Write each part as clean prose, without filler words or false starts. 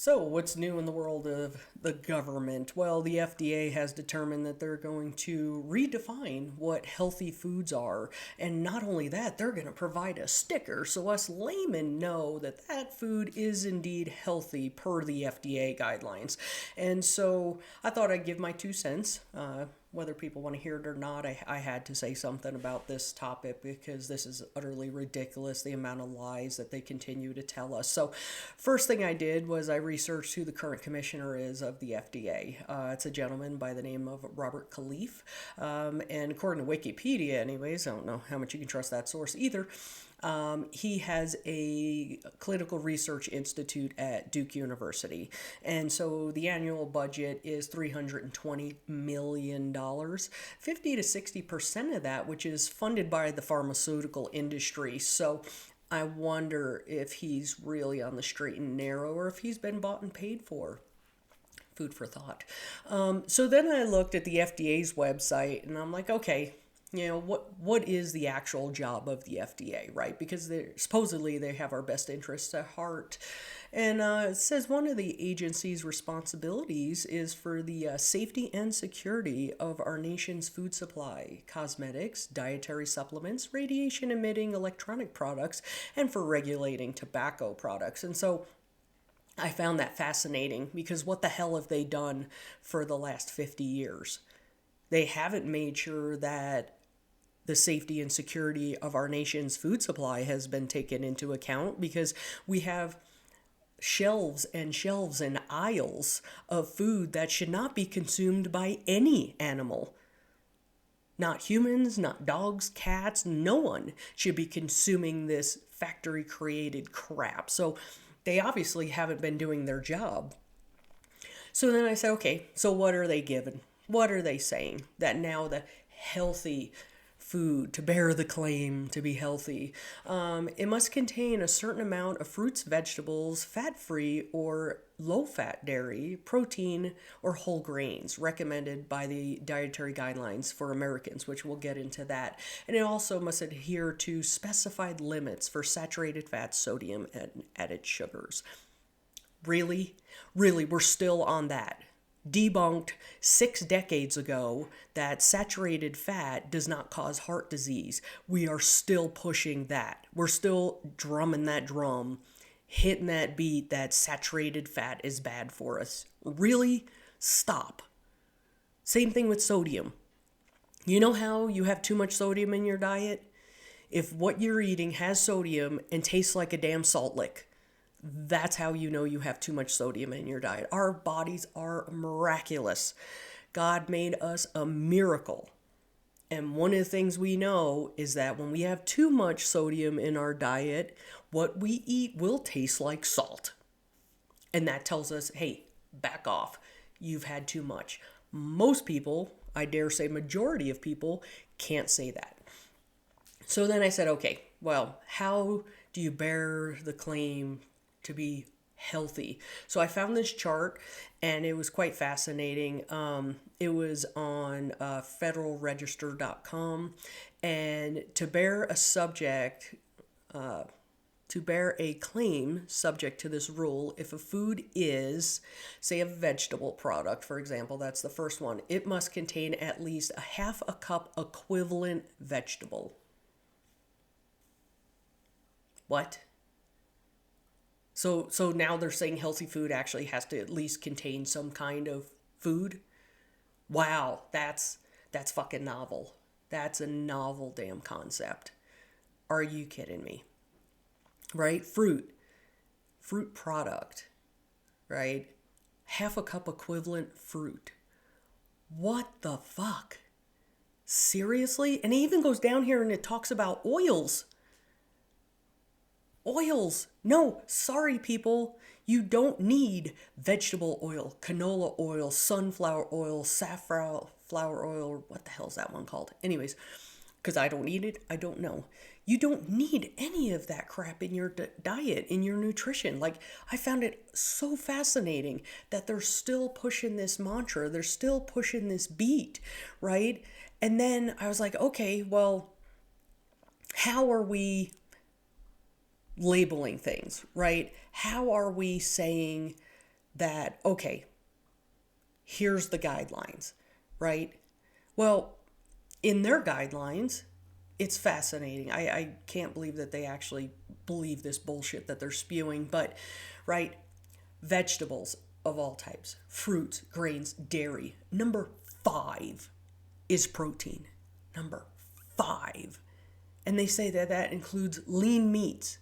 So, what's new in the world of the government? Well, the FDA has determined that they're going to redefine what healthy foods are. And not only that, they're going to provide a sticker so us laymen know that that food is indeed healthy per the FDA guidelines. And so, I thought I'd give my 2 cents. Whether people want to hear it or not, I had to say something about this topic because this is utterly ridiculous, the amount of lies that they continue to tell us. So, first thing I did was I researched who the current commissioner is of the FDA. It's a gentleman by the name of Robert Khalif. And according to Wikipedia, anyways, I don't know how much you can trust that source either. He has a clinical research institute at Duke University. And so the annual budget is $320 million. 50 to 60% of that, which is funded by the pharmaceutical industry. So I wonder if he's really on the straight and narrow or if he's been bought and paid for. Food for thought. So then I looked at the FDA's website and I'm like, okay, what is the actual job of the FDA, right? Because supposedly they have our best interests at heart. And it says one of the agency's responsibilities is for the safety and security of our nation's food supply, cosmetics, dietary supplements, radiation emitting electronic products, and for regulating tobacco products. And so I found that fascinating because what the hell have they done for the last 50 years? They haven't made sure that the safety and security of our nation's food supply has been taken into account because we have shelves and shelves and aisles of food that should not be consumed by any animal. Not humans, not dogs, cats, no one should be consuming this factory created crap. So they obviously haven't been doing their job. So then I said, okay, so what are they giving? What are they saying? That now the healthy food, to bear the claim to be healthy, it must contain a certain amount of fruits, vegetables, fat-free or low-fat dairy, protein, or whole grains recommended by the dietary guidelines for Americans, which we'll get into that. And it also must adhere to specified limits for saturated fats, sodium, and added sugars. Really? Really, we're still on that. Debunked 6 decades ago that saturated fat does not cause heart disease. We are still pushing that. We're still drumming that drum, hitting that beat that saturated fat is bad for us. Really? Stop. Same thing with sodium. You know how you have too much sodium in your diet? If what you're eating has sodium and tastes like a damn salt lick, that's how you know you have too much sodium in your diet. Our bodies are miraculous. God made us a miracle. And one of the things we know is that when we have too much sodium in our diet, what we eat will taste like salt. And that tells us, hey, back off. You've had too much. Most people, I dare say majority of people, can't say that. So then I said, okay, well, how do you bear the claim to be healthy? So I found this chart and it was quite fascinating. It was on federalregister.com, and to bear a claim subject to this rule, if a food is, say, a vegetable product, for example, that's the first one, it must contain at least a half a cup equivalent vegetable. What? So now they're saying healthy food actually has to at least contain some kind of food? Wow, that's fucking novel. That's a novel damn concept. Are you kidding me? Right? Fruit product, right? Half a cup equivalent fruit. What the fuck? Seriously? And it even goes down here and it talks about oils. Oils. No, sorry people. You don't need vegetable oil, canola oil, sunflower oil, safflower oil. What the hell is that one called? Anyways, because I don't eat it, I don't know. You don't need any of that crap in your diet, in your nutrition. Like, I found it so fascinating that they're still pushing this mantra. They're still pushing this beat, right? And then I was like, okay, well, how are we labeling things, right? How are we saying that, okay, here's the guidelines, right? Well, in their guidelines, it's fascinating. I can't believe that they actually believe this bullshit that they're spewing, but, right, vegetables of all types, fruits, grains, dairy. Number 5 is protein. Number 5. And they say that that includes lean meats.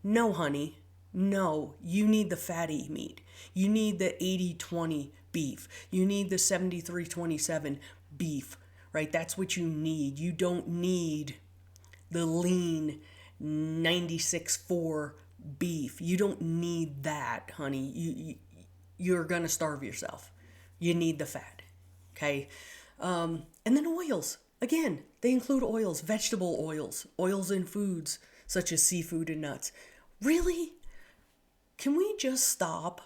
No, honey. No, you need the fatty meat. You need the 80-20 beef. You need the 73-27 beef, right? That's what you need. You don't need the lean 96-4 beef. You don't need that, honey. You're going to starve yourself. You need the fat, okay? And then oils. Again, they include oils, vegetable oils, oils in foods such as seafood and nuts. Really? Can we just stop?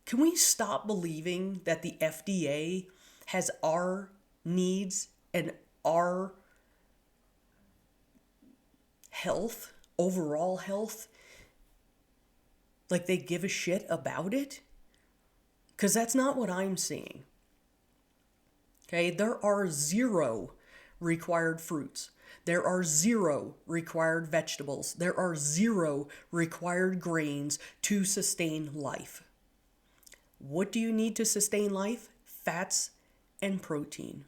Can we stop believing that the FDA has our needs and our health, overall health, like they give a shit about it? Because that's not what I'm seeing. Okay, there are 0 required fruits. There are 0 required vegetables. There are 0 required grains to sustain life. What do you need to sustain life? Fats and protein.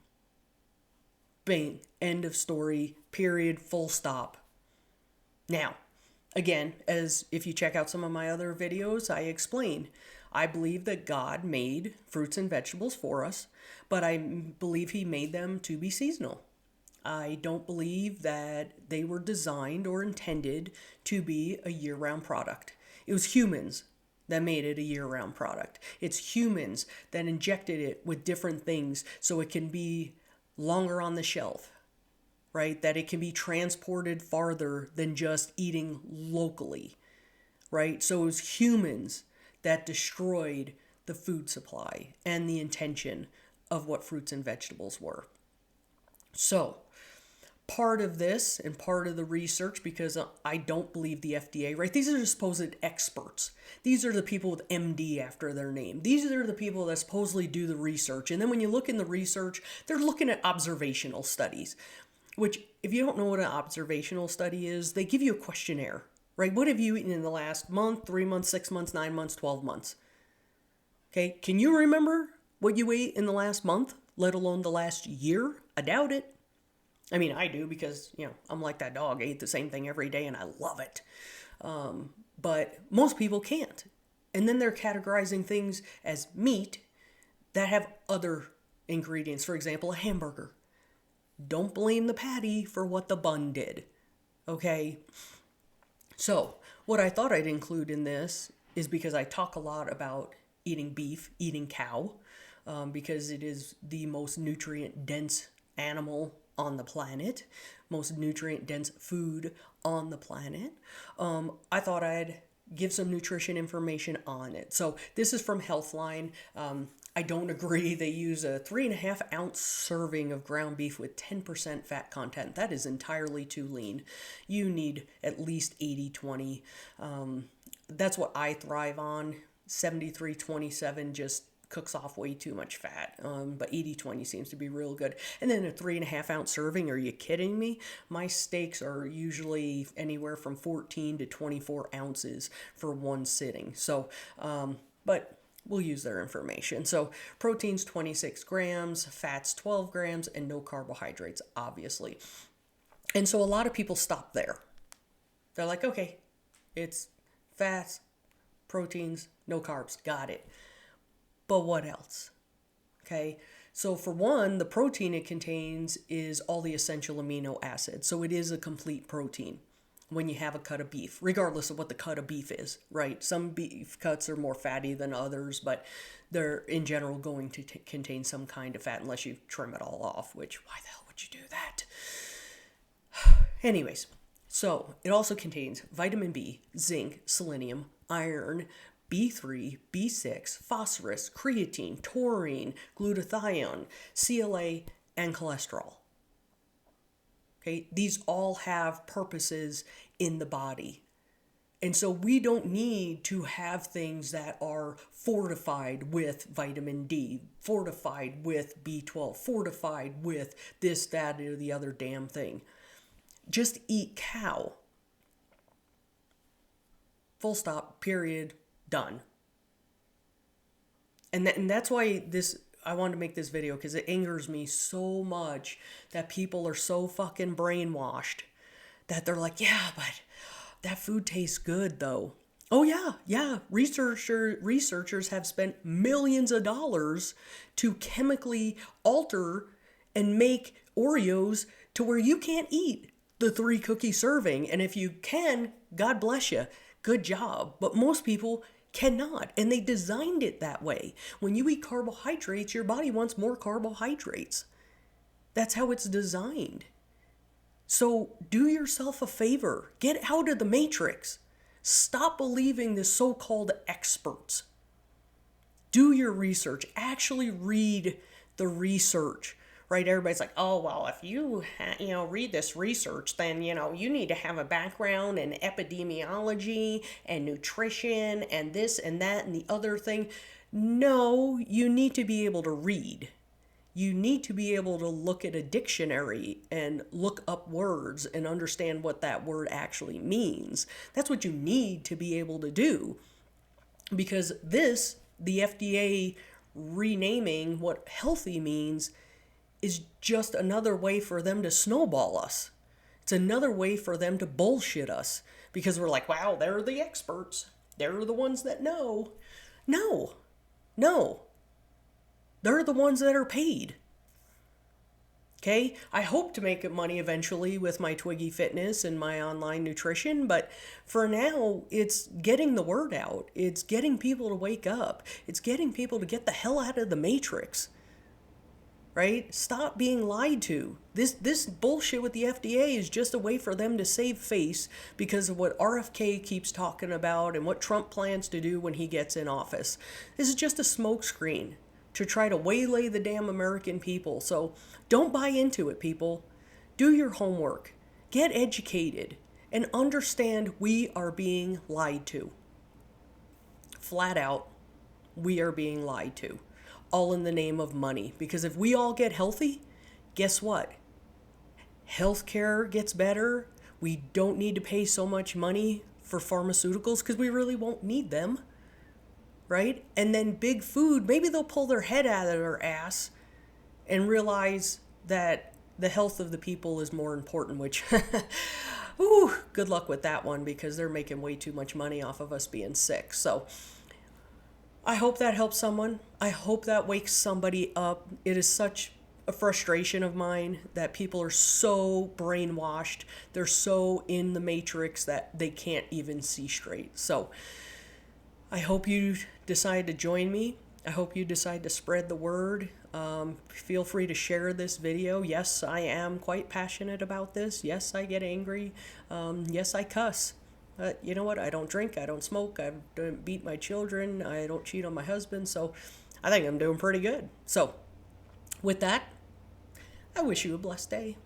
Bang. End of story. Period. Full stop. Now, again, as if you check out some of my other videos, I explain. I believe that God made fruits and vegetables for us, but I believe He made them to be seasonal. I don't believe that they were designed or intended to be a year-round product. It was humans that made it a year-round product. It's humans that injected it with different things so it can be longer on the shelf, right? That it can be transported farther than just eating locally, right? So it was humans that destroyed the food supply and the intention of what fruits and vegetables were. So, part of this and part of the research, because I don't believe the FDA, right? These are the supposed experts. These are the people with MD after their name. These are the people that supposedly do the research. And then when you look in the research, they're looking at observational studies, which, if you don't know what an observational study is, they give you a questionnaire, right? What have you eaten in the last month, 3 months, 6 months, 9 months, 12 months? Okay, can you remember what you ate in the last month, let alone the last year? I doubt it. I mean, I do because, I'm like that dog. I eat the same thing every day and I love it. But most people can't. And then they're categorizing things as meat that have other ingredients. For example, a hamburger. Don't blame the patty for what the bun did. Okay? So, what I thought I'd include in this is because I talk a lot about eating beef, eating cow, because it is the most nutrient-dense animal on the planet, most nutrient-dense food on the planet. I thought I'd give some nutrition information on it. So this is from Healthline. I don't agree. They use a 3.5 ounce serving of ground beef with 10% fat content. That is entirely too lean. You need at least 80-20. That's what I thrive on. 73-27 just cooks off way too much fat. But 80-20 seems to be real good. And then a 3.5 ounce serving. Are you kidding me? My steaks are usually anywhere from 14 to 24 ounces for one sitting. So, but we'll use their information. So proteins 26 grams, fats 12 grams, and no carbohydrates, obviously. And so a lot of people stop there. They're like, okay, it's fats, proteins, no carbs, got it. But what else? Okay, so for one, the protein it contains is all the essential amino acids. So it is a complete protein when you have a cut of beef, regardless of what the cut of beef is, right? Some beef cuts are more fatty than others, but they're in general going to contain some kind of fat unless you trim it all off, which why the hell would you do that? Anyways, so it also contains vitamin B, zinc, selenium, iron, B3, B6, phosphorus, creatine, taurine, glutathione, CLA, and cholesterol. Okay, these all have purposes in the body. And so we don't need to have things that are fortified with vitamin D, fortified with B12, fortified with this, that, or the other damn thing. Just eat cow. Full stop, period, done. And that's why I wanted to make this video, because it angers me so much that people are so fucking brainwashed that they're like, yeah, but that food tastes good though. Oh yeah. Researchers have spent millions of dollars to chemically alter and make Oreos to where you can't eat the 3 cookie serving. And if you can, God bless you. Good job. But most people cannot. And they designed it that way. When you eat carbohydrates, your body wants more carbohydrates. That's how it's designed. So do yourself a favor. Get out of the matrix. Stop believing the so-called experts. Do your research. Actually read the research. Right? Everybody's like, oh, well, if you read this research, then, you need to have a background in epidemiology and nutrition and this and that and the other thing. No, you need to be able to read. You need to be able to look at a dictionary and look up words and understand what that word actually means. That's what you need to be able to do. Because the FDA renaming what healthy means, is just another way for them to snowball us. It's another way for them to bullshit us. Because we're like, wow, they're the experts. They're the ones that know. No. They're the ones that are paid. Okay? I hope to make money eventually with my Twiggy Fitness and my online nutrition, but for now, it's getting the word out. It's getting people to wake up. It's getting people to get the hell out of the matrix. Right? Stop being lied to. This bullshit with the FDA is just a way for them to save face because of what RFK keeps talking about and what Trump plans to do when he gets in office. This is just a smokescreen to try to waylay the damn American people. So don't buy into it, people. Do your homework. Get educated and understand we are being lied to. Flat out, we are being lied to. All in the name of money. Because if we all get healthy, guess what? Healthcare gets better. We don't need to pay so much money for pharmaceuticals because we really won't need them. Right? And then big food, maybe they'll pull their head out of their ass and realize that the health of the people is more important, which, ooh, good luck with that one because they're making way too much money off of us being sick. So I hope that helps someone. I hope that wakes somebody up. It is such a frustration of mine that people are so brainwashed. They're so in the matrix that they can't even see straight. So I hope you decide to join me. I hope you decide to spread the word. Feel free to share this video. Yes, I am quite passionate about this. Yes, I get angry. Yes, I cuss. You know what? I don't drink. I don't smoke. I don't beat my children. I don't cheat on my husband. So I think I'm doing pretty good. So with that, I wish you a blessed day.